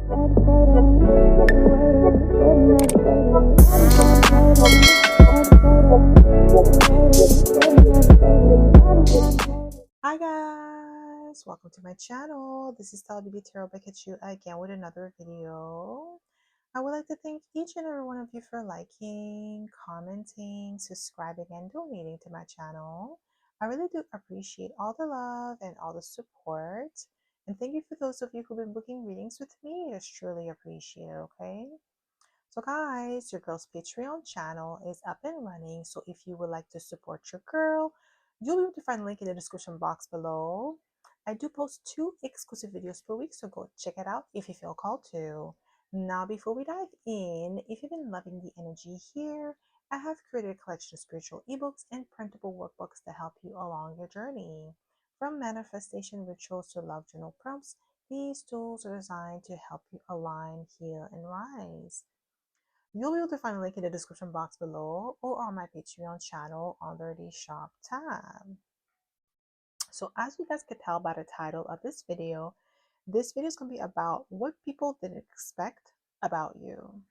Hi guys, welcome to my channel. This is Baby Tarot back at you again with another video. I would like to thank each and every one of you for liking, commenting, subscribing, and donating to my channel. I really do appreciate all the love and all the support. And thank you for those of you who've been booking readings with me. It's truly appreciated, okay? So guys, your girl's Patreon channel is up and running. So if you would like to support your girl, you'll be able to find a link in the description box below. I do post 2 exclusive videos per week, so go check it out if you feel called to. Now, before we dive in, if you've been loving the energy here, I have created a collection of spiritual ebooks and printable workbooks to help you along your journey. From manifestation rituals to love journal prompts, these tools are designed to help you align, heal, and rise. You'll be able to find a link in the description box below or on my Patreon channel under the shop tab. So as you guys could tell by the title of this video is going to be about what people didn't expect about you.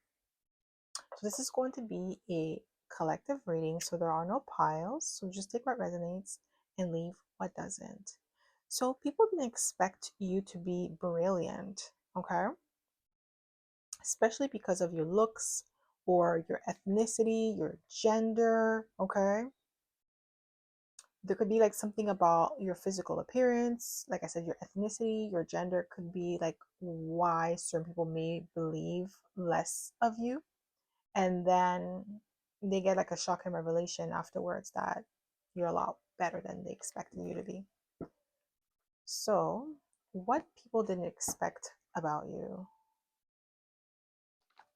So this is going to be a collective reading, so there are no piles. So just take what resonates and leave what doesn't. So people didn't expect you to be brilliant, okay? Especially because of your looks or your ethnicity, your gender, okay? There could be like something about your physical appearance, like I said, your ethnicity, your gender could be like why certain people may believe less of you. And then they get like a shocking revelation afterwards that you're a lot better than they expected you to be. So, what people didn't expect about you?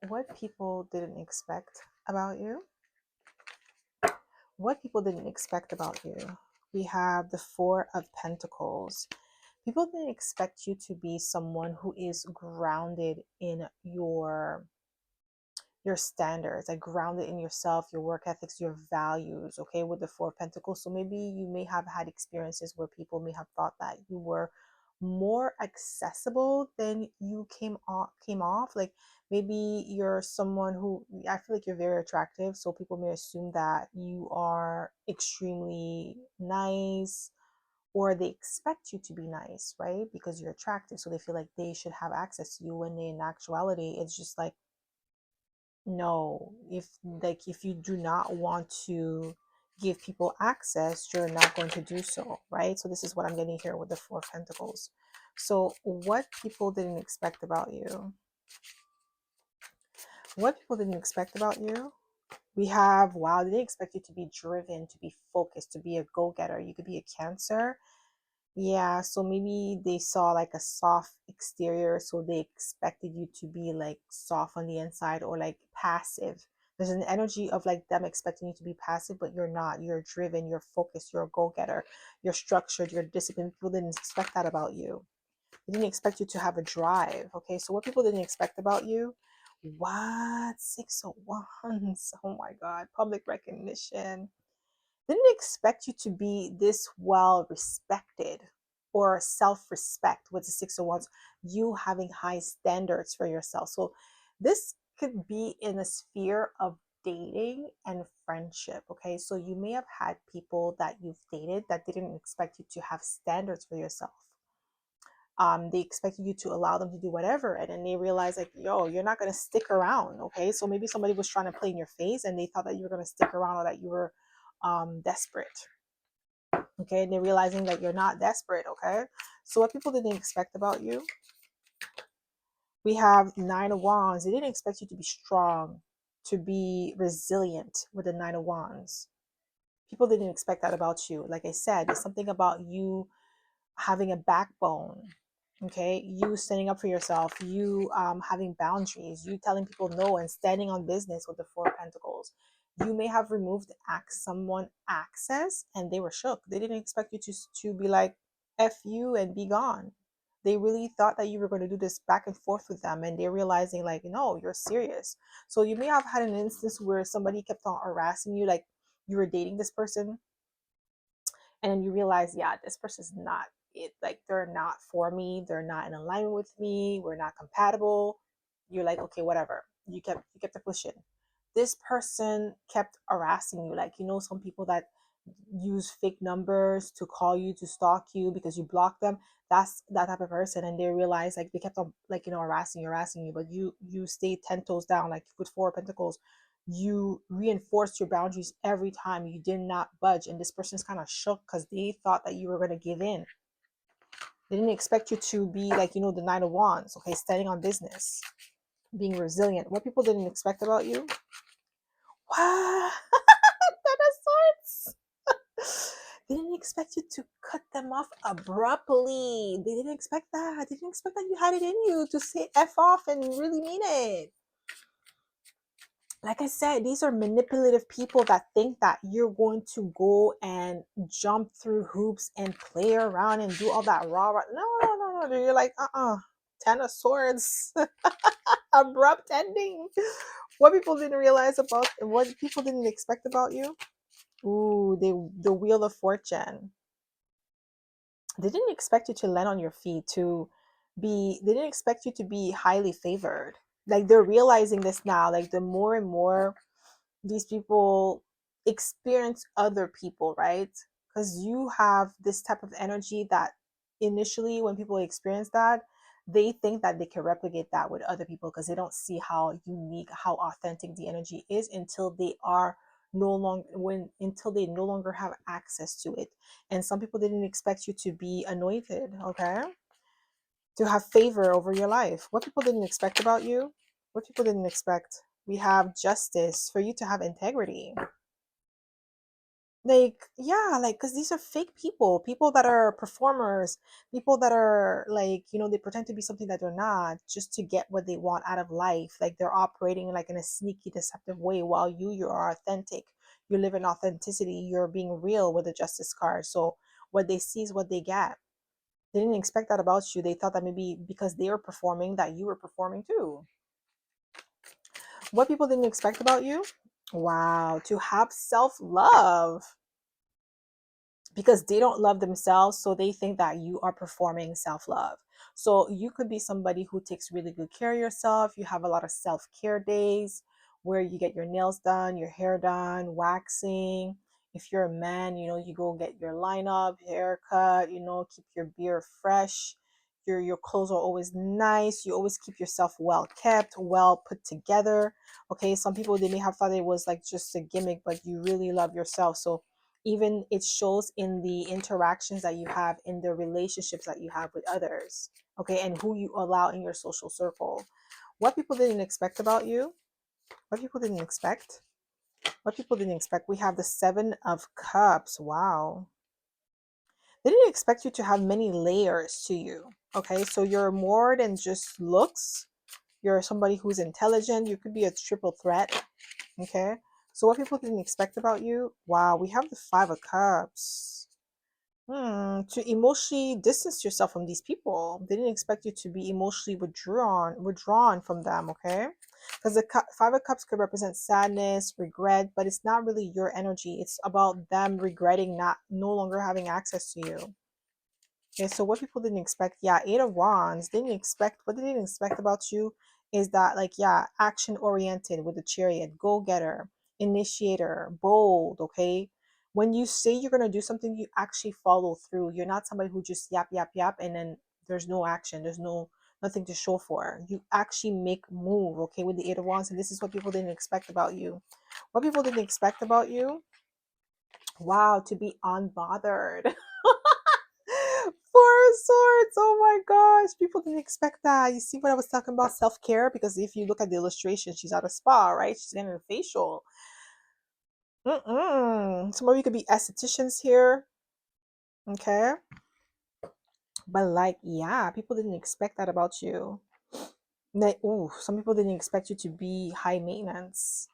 What people didn't expect about you? What people didn't expect about you? We have the Four of Pentacles. People didn't expect you to be someone who is grounded in your standards, like grounded in yourself, your work ethics, your values, okay, with the Four of Pentacles. So maybe you may have had experiences where people may have thought that you were more accessible than you came off. Like maybe you're someone who, I feel like you're very attractive, so people may assume that you are extremely nice, or they expect you to be nice, right? Because you're attractive, so they feel like they should have access to you, when in actuality it's just like, no, if you do not want to give people access, you're not going to do so, right? So this is what I'm getting here with the Four of Pentacles. So what people didn't expect about you? What people didn't expect about you? We have, wow, they didn't expect you to be driven, to be focused, to be a go-getter. You could be a Cancer. Yeah, so maybe they saw like a soft exterior, so they expected you to be like soft on the inside, or like passive. There's an energy of like them expecting you to be passive, but you're not. You're driven, you're focused, you're a go-getter, you're structured, you're disciplined. People didn't expect that about you. They didn't expect you to have a drive. Okay, so what people didn't expect about you? What? Six of Wands. Oh my God, public recognition. Didn't expect you to be this well respected, or self-respect with the Six of Wands, you having high standards for yourself. So this could be in a sphere of dating and friendship, okay? So you may have had people that you've dated that didn't expect you to have standards for yourself. They expected you to allow them to do whatever, and then they realize like, yo, you're not going to stick around, okay? So maybe somebody was trying to play in your face and they thought that you were going to stick around, or that you were desperate, okay? And they're realizing that you're not desperate, okay? So what people didn't expect about you? We have Nine of Wands. They didn't expect you to be strong, to be resilient with the Nine of Wands. People didn't expect that about you. Like I said, there's something about you having a backbone, okay? You standing up for yourself, you having boundaries, you telling people no and standing on business with the Four of Pentacles. You may have removed someone access and they were shook. They didn't expect you to be like, F you and be gone. They really thought that you were going to do this back and forth with them, and they're realizing like, no, you're serious. So you may have had an instance where somebody kept on harassing you, like you were dating this person, and then you realize, yeah, this person's not like they're not for me, they're not in alignment with me, we're not compatible. You're like, okay, whatever. You kept it pushing. This person kept harassing you. Like, some people that use fake numbers to call you, to stalk you because you block them. That's that type of person. And they realize, like, they kept on, like, harassing you, but you stayed 10 toes down, like with four of pentacles. You reinforced your boundaries every time. You did not budge, and this person's kind of shook because they thought that you were going to give in. They didn't expect you to be like, the Nine of Wands, okay, standing on business, being resilient. What people didn't expect about you? Wow. Ten of Swords. They didn't expect you to cut them off abruptly. They didn't expect that. They didn't expect that you had it in you to say F off and really mean it. Like I said, these are manipulative people that think that you're going to go and jump through hoops and play around and do all that raw. No, no, no, no. You're like, Ten of Swords. Abrupt ending. What people didn't realize about, what people didn't expect about you? Ooh, the Wheel of Fortune. They didn't expect you to land on your feet, they didn't expect you to be highly favored. Like, they're realizing this now. Like, the more and more these people experience other people, right? Because you have this type of energy that initially, when people experience that, they think that they can replicate that with other people because they don't see how unique, how authentic the energy is until they are no longer when until they no longer have access to it. And some people didn't expect you to be anointed, okay, to have favor over your life. What people didn't expect about you? What people didn't expect? We have justice, for you to have integrity. Like, yeah, like, because these are fake people that are performers, people that are like, they pretend to be something that they're not just to get what they want out of life. Like, they're operating like in a sneaky, deceptive way, while you are authentic. You live in authenticity. You're being real with the justice card. So what they see is what they get. They didn't expect that about you. They thought that maybe because they were performing, that you were performing too. What people didn't expect about you? Wow, to have self-love, because they don't love themselves, so they think that you are performing self-love. So you could be somebody who takes really good care of yourself. You have a lot of self-care days where you get your nails done, your hair done, waxing. If you're a man, you go get your line up, haircut, keep your beard fresh. Your clothes are always nice. You always keep yourself well kept, well put together. Okay, some people, they may have thought it was like just a gimmick, but you really love yourself. So even it shows in the interactions that you have, in the relationships that you have with others, okay, and who you allow in your social circle. What people didn't expect about you? What people didn't expect? What people didn't expect? We have the Seven of Cups. Wow. They didn't expect you to have many layers to you. Okay, so you're more than just looks. You're somebody who's intelligent. You could be a triple threat. Okay, so what people didn't expect about you? Wow, we have the Five of Cups. To emotionally distance yourself from these people. They didn't expect you to be emotionally withdrawn from them, okay? Because the Five of Cups could represent sadness, regret, but it's not really your energy. It's about them regretting not no longer having access to you. Okay, so what people didn't expect, yeah, Eight of Wands, what they didn't expect about you is that, like, yeah, action oriented with the Chariot, go getter, initiator, bold, okay? When you say you're going to do something, you actually follow through. You're not somebody who just yap, yap, yap, and then there's no action, nothing to show for. You actually make move, okay, with the Eight of Wands, and this is what people didn't expect about you. What people didn't expect about you? Wow, to be unbothered. Four of Swords. Oh my gosh. People didn't expect that. You see what I was talking about? Self-care? Because if you look at the illustration, she's at a spa, right? She's getting a facial. Some of you could be estheticians here. Okay. But like, yeah, people didn't expect that about you. Like, ooh, some people didn't expect you to be high maintenance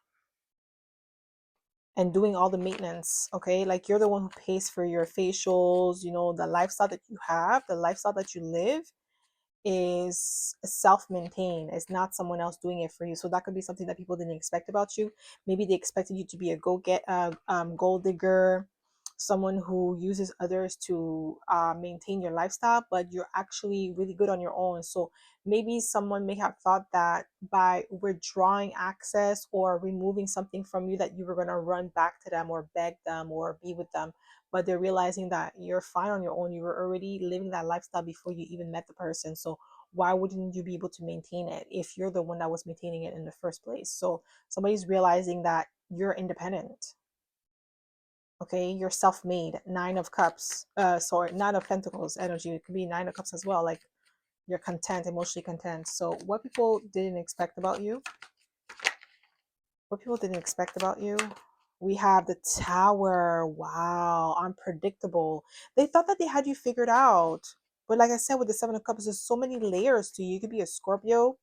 and doing all the maintenance, okay? Like, you're the one who pays for your facials, the lifestyle that you have, the lifestyle that you live is self-maintained. It's not someone else doing it for you. So that could be something that people didn't expect about you. Maybe they expected you to be a gold digger, someone who uses others to maintain your lifestyle, but you're actually really good on your own. So maybe someone may have thought that by withdrawing access or removing something from you that you were going to run back to them or beg them or be with them, but they're realizing that you're fine on your own. You were already living that lifestyle before you even met the person. So why wouldn't you be able to maintain it if you're the one that was maintaining it in the first place? So somebody's realizing that you're independent. Okay, you're self-made. Nine of cups, sorry, nine of pentacles energy. It could be nine of cups as well. Like you're content, emotionally content. So what people didn't expect about you, what people didn't expect about you, we have the Tower. Wow, unpredictable. They thought that they had you figured out, but like I said, with the Seven of Cups, there's so many layers to you. You could be a Scorpio,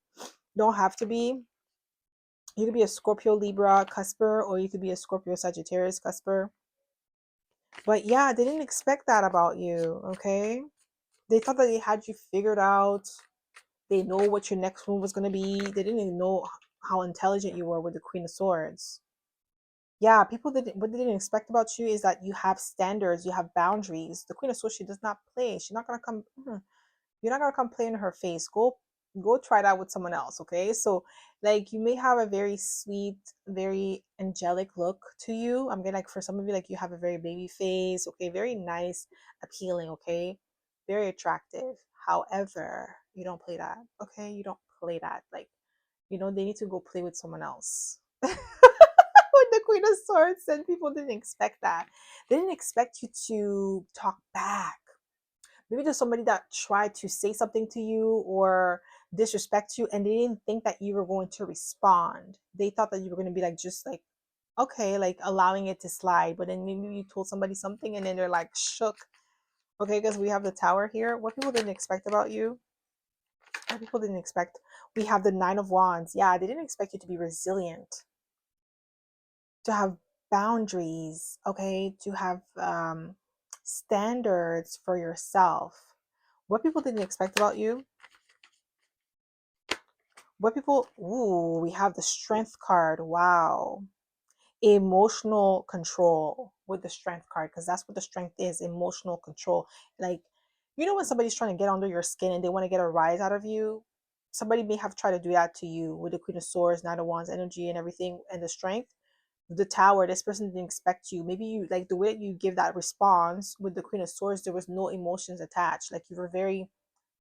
don't have to be. You could be a Scorpio Libra cusper, or you could be a Scorpio Sagittarius cusper. But yeah, they didn't expect that about you. Okay, they thought that they had you figured out. They know what your next move was going to be. They didn't even know how intelligent you were with the Queen of Swords. Yeah, people didn't. What they didn't expect about you is that you have standards, you have boundaries. The Queen of Swords, she does not play. She's not gonna come. You're not gonna come play in her face. Go try that with someone else. Okay, so like you may have a very sweet, very angelic look to you. I'm getting like for some of you, like you have a very baby face. Okay, very nice, appealing. Okay, very attractive. However, you don't play that. Okay, you don't play that. Like they need to go play with someone else. With the Queen of Swords, and people didn't expect that. They didn't expect you to talk back. Maybe there's somebody that tried to say something to you or disrespect you, and they didn't think that you were going to respond. They thought that you were going to be like, just like, okay, like allowing it to slide. But then maybe you told somebody something and then they're like shook. Okay, because we have the Tower here. What people didn't expect about you, what people didn't expect, we have the Nine of Wands. Yeah, they didn't expect you to be resilient, to have boundaries, okay, to have standards for yourself. What people didn't expect about you, what people, ooh, we have the Strength card. Wow. Emotional control with the Strength card, because that's what the Strength is, emotional control. Like, when somebody's trying to get under your skin and they want to get a rise out of you, somebody may have tried to do that to you with the Queen of Swords, Nine of Wands energy and everything, and the Strength. The Tower, this person didn't expect you. Maybe you, like the way that you give that response with the Queen of Swords, there was no emotions attached. Like you were very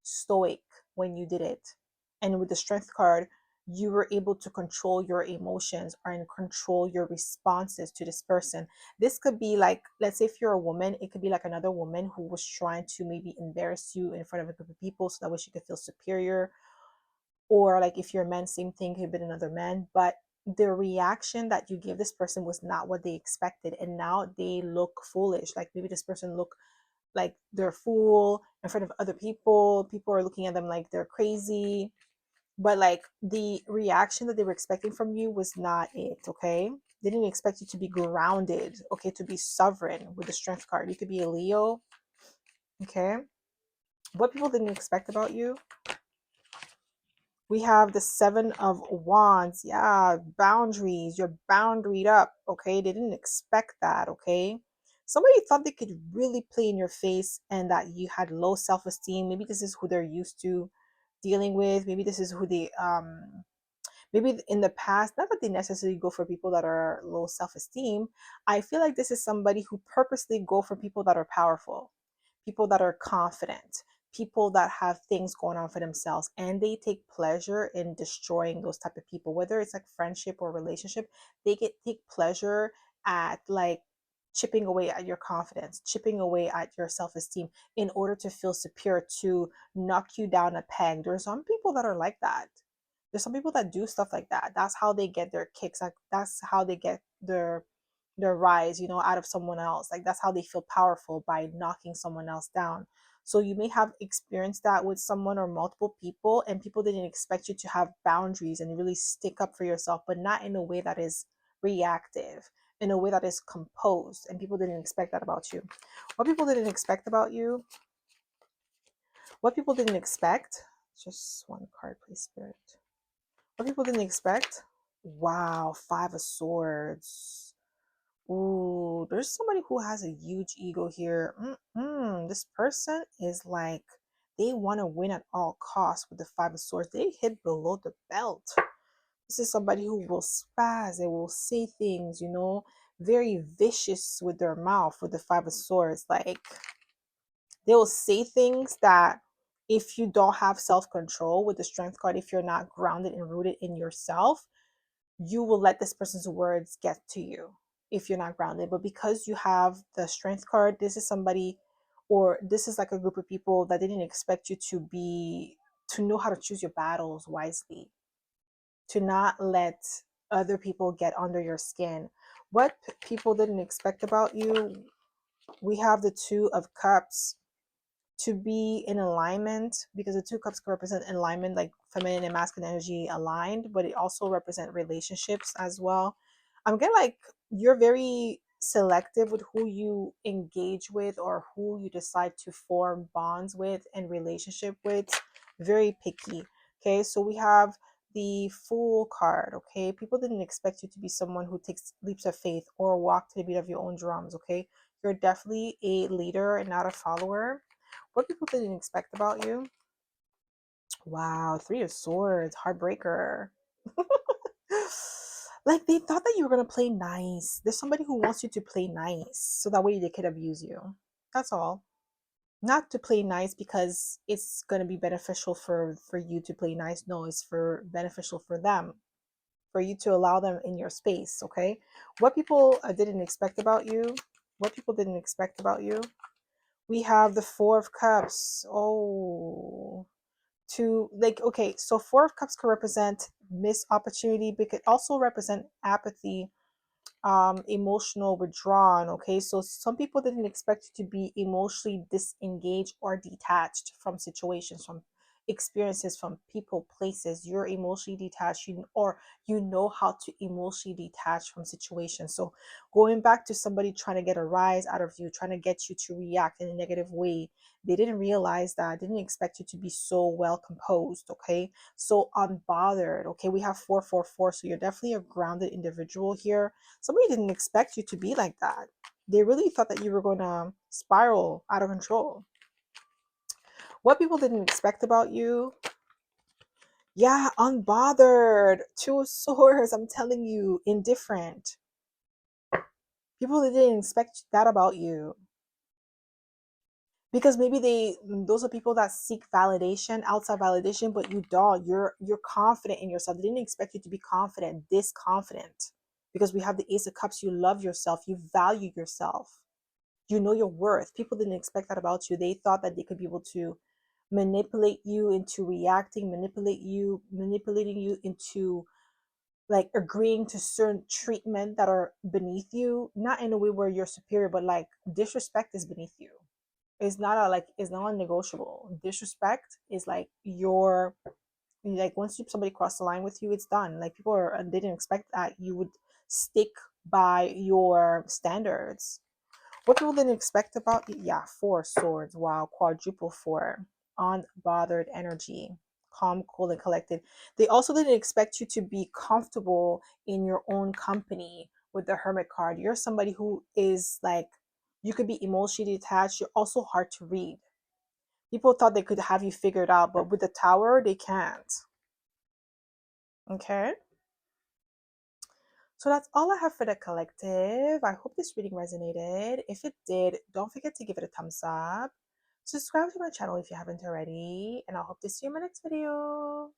stoic when you did it. And with the Strength card, you were able to control your emotions and control your responses to this person. This could be like, let's say if you're a woman, it could be like another woman who was trying to maybe embarrass you in front of a group of people so that way she could feel superior. Or like if you're a man, same thing, could have been another man. But the reaction that you give this person was not what they expected, and now they look foolish. Like maybe this person look like they're a fool in front of other people. People are looking at them like they're crazy, but like the reaction that they were expecting from you was not it. Okay, they didn't expect you to be grounded, okay, to be sovereign with the Strength card. You could be a Leo. Okay, what people didn't expect about you, we have the Seven of Wands. Yeah, boundaries. You're boundaried up. Okay, they didn't expect that. Okay, somebody thought they could really play in your face and that you had low self-esteem. Maybe this is who they're used to dealing with. Maybe this is who they maybe in the past, not that they necessarily go for people that are low self-esteem. I feel like this is somebody who purposely go for people that are powerful, people that are confident, people that have things going on for themselves, and they take pleasure in destroying those type of people, whether it's like friendship or relationship. They take pleasure at like chipping away at your confidence, chipping away at your self-esteem in order to feel superior, to knock you down a peg. There's some people that are like that. There's some people that do stuff like that. That's how they get their kicks. Like that's how they get their rise, out of someone else. Like that's how they feel powerful, by knocking someone else down. So you may have experienced that with someone or multiple people, and people didn't expect you to have boundaries and really stick up for yourself, but not in a way that is reactive, in a way that is composed. And people didn't expect that about you. What people didn't expect about you, what people didn't expect, just one card, please, Spirit. What people didn't expect, wow, Five of Swords. Ooh, there's somebody who has a huge ego here. This person is like, they want to win at all costs with the Five of Swords. They hit below the belt. This is somebody who will spaz. They will say things, very vicious with their mouth with the Five of Swords. Like, they will say things that if you don't have self-control with the Strength card, if you're not grounded and rooted in yourself, you will let this person's words get to you if you're not grounded. But because you have the Strength card, this is somebody, or this is like a group of people that didn't expect you to know how to choose your battles wisely, to not let other people get under your skin. What people didn't expect about you, we have the Two of Cups, to be in alignment, because the Two Cups can represent alignment, like feminine and masculine energy aligned, but it also represent relationships as well. I'm getting like you're very selective with who you engage with or who you decide to form bonds with and relationship with. Very picky. Okay, so we have the Fool card. Okay, people didn't expect you to be someone who takes leaps of faith or walk to the beat of your own drums. Okay, you're definitely a leader and not a follower. What people didn't expect about you? Wow, Three of Swords, heartbreaker. Like, they thought that you were gonna play nice. There's somebody who wants you to play nice, so that way they could abuse you. That's all. Not to play nice because it's gonna be beneficial for you to play nice. No, it's for beneficial for them, for you to allow them in your space. Okay. What people didn't expect about you? What people didn't expect about you? We have the Four of Cups. Oh, to like, okay, so Four of Cups could represent missed opportunity, but it could also represent apathy, emotional withdrawn. Okay, so some people didn't expect you to be emotionally disengaged or detached from situations, from experiences, from people, places. You're emotionally detached, or you know how to emotionally detach from situations. So going back to somebody trying to get a rise out of you, trying to get you to react in a negative way, they didn't realize that, didn't expect you to be so well composed. Okay, so unbothered. Okay, we have 444, so you're definitely a grounded individual here. Somebody didn't expect you to be like that. They really thought that you were going to spiral out of control. What people didn't expect about you? Yeah, unbothered. Two of Swords. I'm telling you, indifferent. People that didn't expect that about you. Because maybe those are people that seek validation, outside validation, but you don't. You're confident in yourself. They didn't expect you to be confident, this confident. Because we have the Ace of Cups. You love yourself, you value yourself. You know your worth. People didn't expect that about you. They thought that they could be able to manipulate you into reacting, manipulating you into like agreeing to certain treatment that are beneath you, not in a way where you're superior, but like disrespect is beneath you. It's not a like it's not negotiable. Disrespect is like your, like once somebody crossed the line with you, it's done. Like people are, they didn't expect that you would stick by your standards. What people didn't expect about you? Yeah, Four Swords. Wow, quadruple four. Unbothered energy. Calm, cool, and collected. They also didn't expect you to be comfortable in your own company with the Hermit card. You're somebody who is like, you could be emotionally detached. You're also hard to read. People thought they could have you figured out, but with the Tower, they can't. Okay? So that's all I have for the collective. I hope this reading resonated. If it did, don't forget to give it a thumbs up. Subscribe to my channel if you haven't already. And I'll hope to see you in my next video.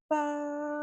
Bye.